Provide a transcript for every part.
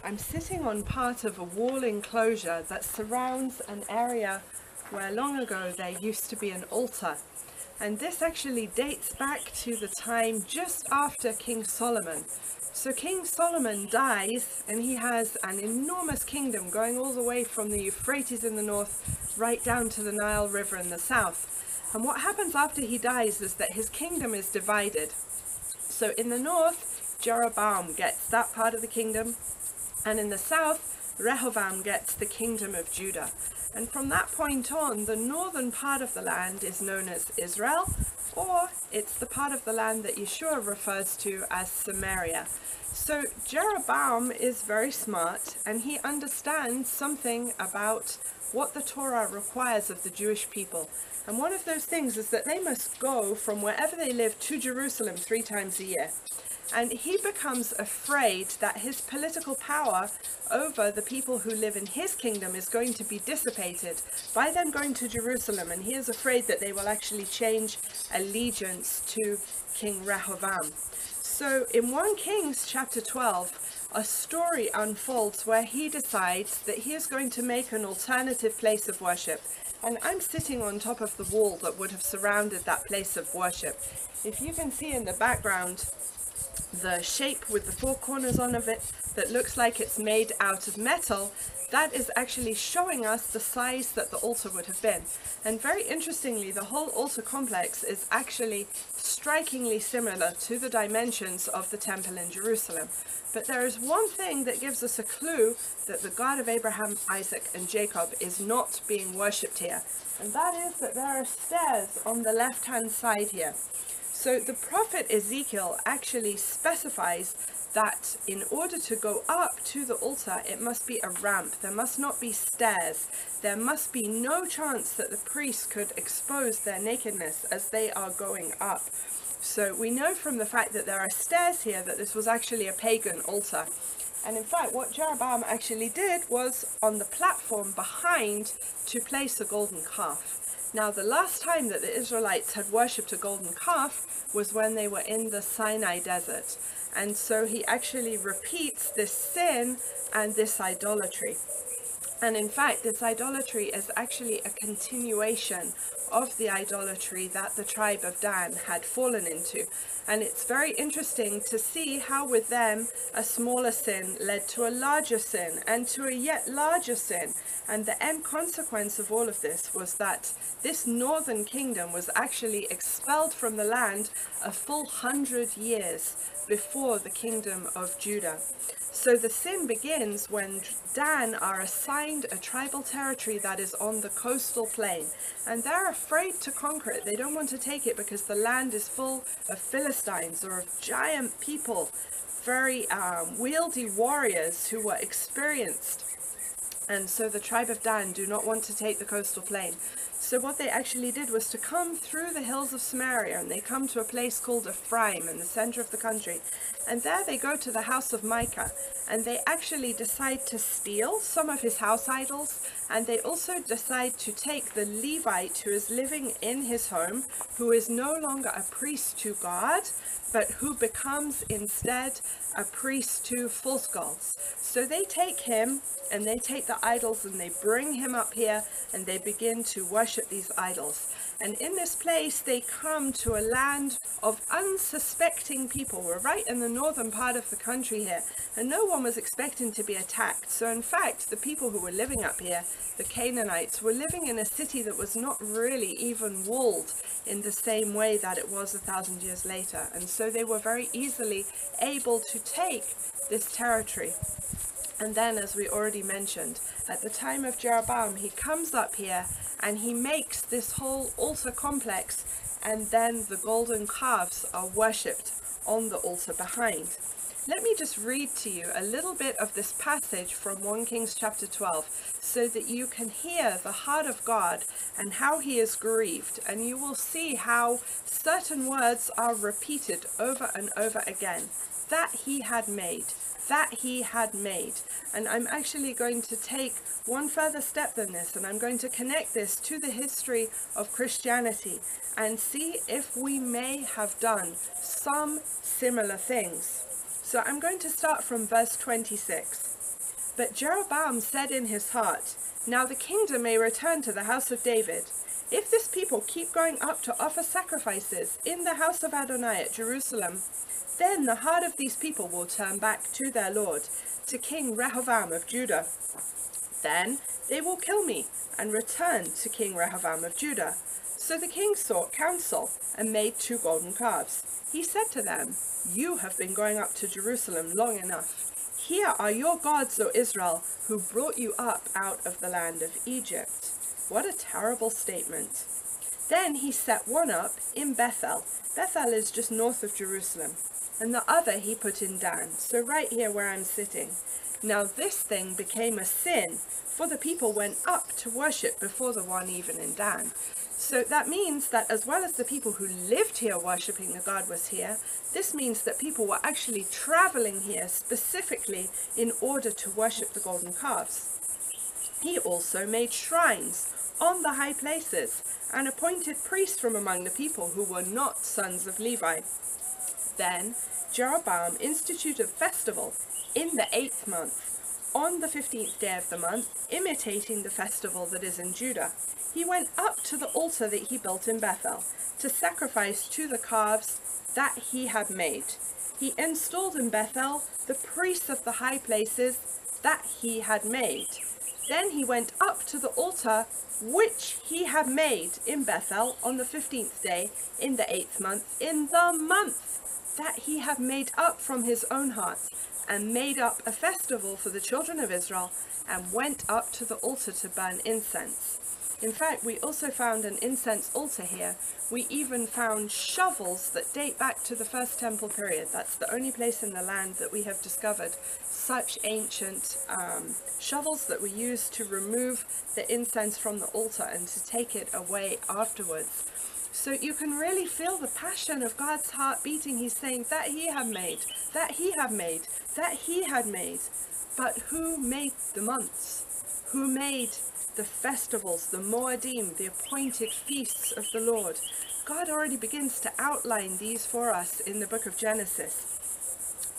I'm sitting on part of a wall enclosure that surrounds an area where long ago there used to be an altar. And this actually dates back to the time just after King Solomon. So King Solomon dies and he has an enormous kingdom going all the way from the Euphrates in the north right down to the Nile River in the south. And what happens after he dies is that his kingdom is divided. So in the north, Jeroboam gets that part of the kingdom, and in the south, Rehoboam gets the kingdom of Judah. And from that point on, the northern part of the land is known as Israel, or it's the part of the land that Yeshua refers to as Samaria. So Jeroboam is very smart, and he understands something about what the Torah requires of the Jewish people. And one of those things is that they must go from wherever they live to Jerusalem 3 times a year. And he becomes afraid that his political power over the people who live in his kingdom is going to be dissipated by them going to Jerusalem. And he is afraid that they will actually change allegiance to King Rehoboam. So in 1 Kings chapter 12, a story unfolds where he decides that he is going to make an alternative place of worship. And I'm sitting on top of the wall that would have surrounded that place of worship. If you can see in the background, the shape with the 4 corners on of it that looks like it's made out of metal, that is actually showing us the size that the altar would have been. And very interestingly, the whole altar complex is actually strikingly similar to the dimensions of the temple in Jerusalem. But there is one thing that gives us a clue that the God of Abraham, Isaac, and Jacob is not being worshipped here. And that is that there are stairs on the left-hand side here. So the prophet Ezekiel actually specifies that in order to go up to the altar, it must be a ramp. There must not be stairs. There must be no chance that the priests could expose their nakedness as they are going up. So we know from the fact that there are stairs here that this was actually a pagan altar. And in fact, what Jeroboam actually did was on the platform behind to place a golden calf. Now, the last time that the Israelites had worshipped a golden calf was when they were in the Sinai desert. And so he actually repeats this sin and this idolatry. And in fact, this idolatry is actually a continuation of the idolatry that the tribe of Dan had fallen into. And it's very interesting to see how with them a smaller sin led to a larger sin and to a yet larger sin. And the end consequence of all of this was that this northern kingdom was actually expelled from the land a full 100 years before the kingdom of Judah. So the sin begins when Dan are assigned a tribal territory that is on the coastal plain, and they're afraid to conquer it. They don't want to take it because the land is full of Philistines or of giant people, very wieldy warriors who were experienced. And so the tribe of Dan do not want to take the coastal plain. So what they actually did was to come through the hills of Samaria, and they come to a place called Ephraim in the center of the country. And there they go to the house of Micah, and they actually decide to steal some of his house idols, and they also decide to take the Levite who is living in his home, who is no longer a priest to God, but who becomes instead a priest to false gods. So they take him and they take the idols and they bring him up here and they begin to worship these idols. And in this place they come to a land of unsuspecting people. We're right in the northern part of the country here, and no one was expecting to be attacked. So in fact, the people who were living up here, the Canaanites, were living in a city that was not really even walled in the same way that it was 1,000 years later. And so they were very easily able to take this territory. And then, as we already mentioned, at the time of Jeroboam, he comes up here and he makes this whole altar complex, and then the golden calves are worshipped on the altar behind. Let me just read to you a little bit of this passage from 1 Kings chapter 12 so that you can hear the heart of God and how he is grieved, and you will see how certain words are repeated over and over again. That he had made. That he had made. And I'm actually going to take one further step than this, and I'm going to connect this to the history of Christianity and see if we may have done some similar things. So I'm going to start from verse 26. But Jeroboam said in his heart, "Now the kingdom may return to the house of David. If this people keep going up to offer sacrifices in the house of Adonai at Jerusalem, then the heart of these people will turn back to their Lord, to King Rehoboam of Judah. Then they will kill me and return to King Rehoboam of Judah." So the king sought counsel and made 2 golden calves. He said to them, "You have been going up to Jerusalem long enough. Here are your gods, O Israel, who brought you up out of the land of Egypt." What a terrible statement. Then he set one up in Bethel. Bethel is just north of Jerusalem. And the other he put in Dan, so right here where I'm sitting. Now this thing became a sin, for the people went up to worship before the one even in Dan. So that means that as well as the people who lived here worshipping the God was here, this means that people were actually traveling here specifically in order to worship the golden calves. He also made shrines on the high places and appointed priests from among the people who were not sons of Levi. Then Jeroboam instituted a festival in the 8th month, on the 15th day of the month, imitating the festival that is in Judah. He went up to the altar that he built in Bethel to sacrifice to the calves that he had made. He installed in Bethel the priests of the high places that he had made. Then he went up to the altar which he had made in Bethel on the 15th day in the 8th month, in the month that he had made up from his own heart, and made up a festival for the children of Israel, and went up to the altar to burn incense. In fact, we also found an incense altar here. We even found shovels that date back to the First Temple period. That's the only place in the land that we have discovered such ancient shovels that were used to remove the incense from the altar and to take it away afterwards. So you can really feel the passion of God's heart beating. He's saying that he had made, that he had made, that he had made. But who made the months? Who made the festivals, the Moedim, the appointed feasts of the Lord? God already begins to outline these for us in the book of Genesis.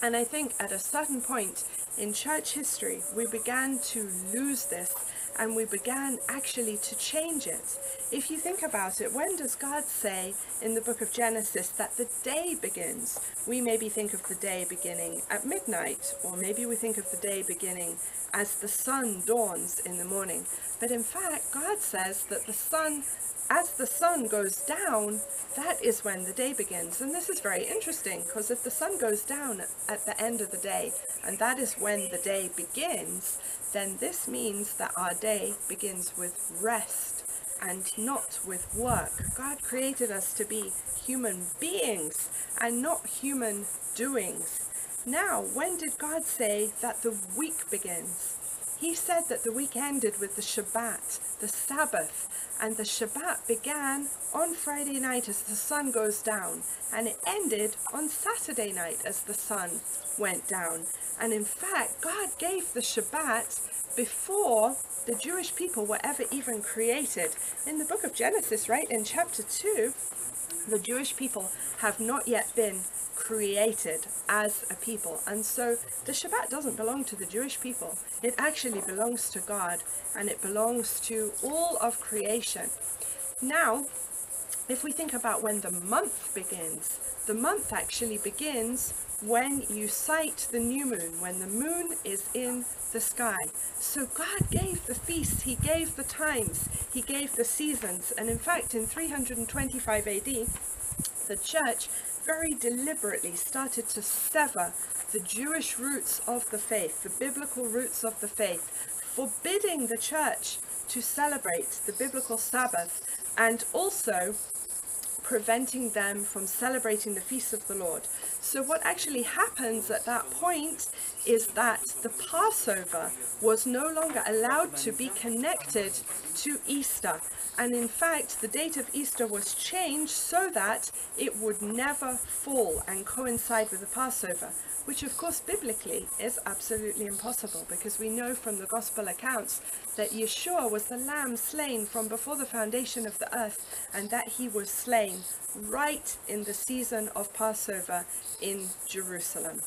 And I think at a certain point in church history, we began to lose this, and we began actually to change it. If you think about it, when does God say in the book of Genesis that the day begins? We maybe think of the day beginning at midnight, or maybe we think of the day beginning as the sun dawns in the morning. But in fact, God says that as the sun goes down, that is when the day begins. And this is very interesting, because if the sun goes down at the end of the day, and that is when the day begins, then this means that our day begins with rest and not with work. God created us to be human beings and not human doings. Now, when did God say that the week begins? He said that the week ended with the Shabbat, the Sabbath, and the Shabbat began on Friday night as the sun goes down, and it ended on Saturday night as the sun went down. And in fact, God gave the Shabbat before the Jewish people were ever even created. In the book of Genesis, right, in chapter 2, the Jewish people have not yet been created as a people, and so the Shabbat doesn't belong to the Jewish people. It actually belongs to God, and it belongs to all of creation. Now, if we think about when the month begins, the month actually begins when you sight the new moon, when the moon is in the sky. So God gave the feasts, he gave the times, he gave the seasons, and in fact in 325 AD, the church very deliberately started to sever the Jewish roots of the faith, the biblical roots of the faith, forbidding the church to celebrate the biblical Sabbath, and also preventing them from celebrating the feasts of the Lord. So what actually happens at that point is that the Passover was no longer allowed to be connected to Easter. And in fact, the date of Easter was changed so that it would never fall and coincide with the Passover, which of course biblically is absolutely impossible, because we know from the gospel accounts that Yeshua was the lamb slain from before the foundation of the earth, and that he was slain right in the season of Passover in Jerusalem.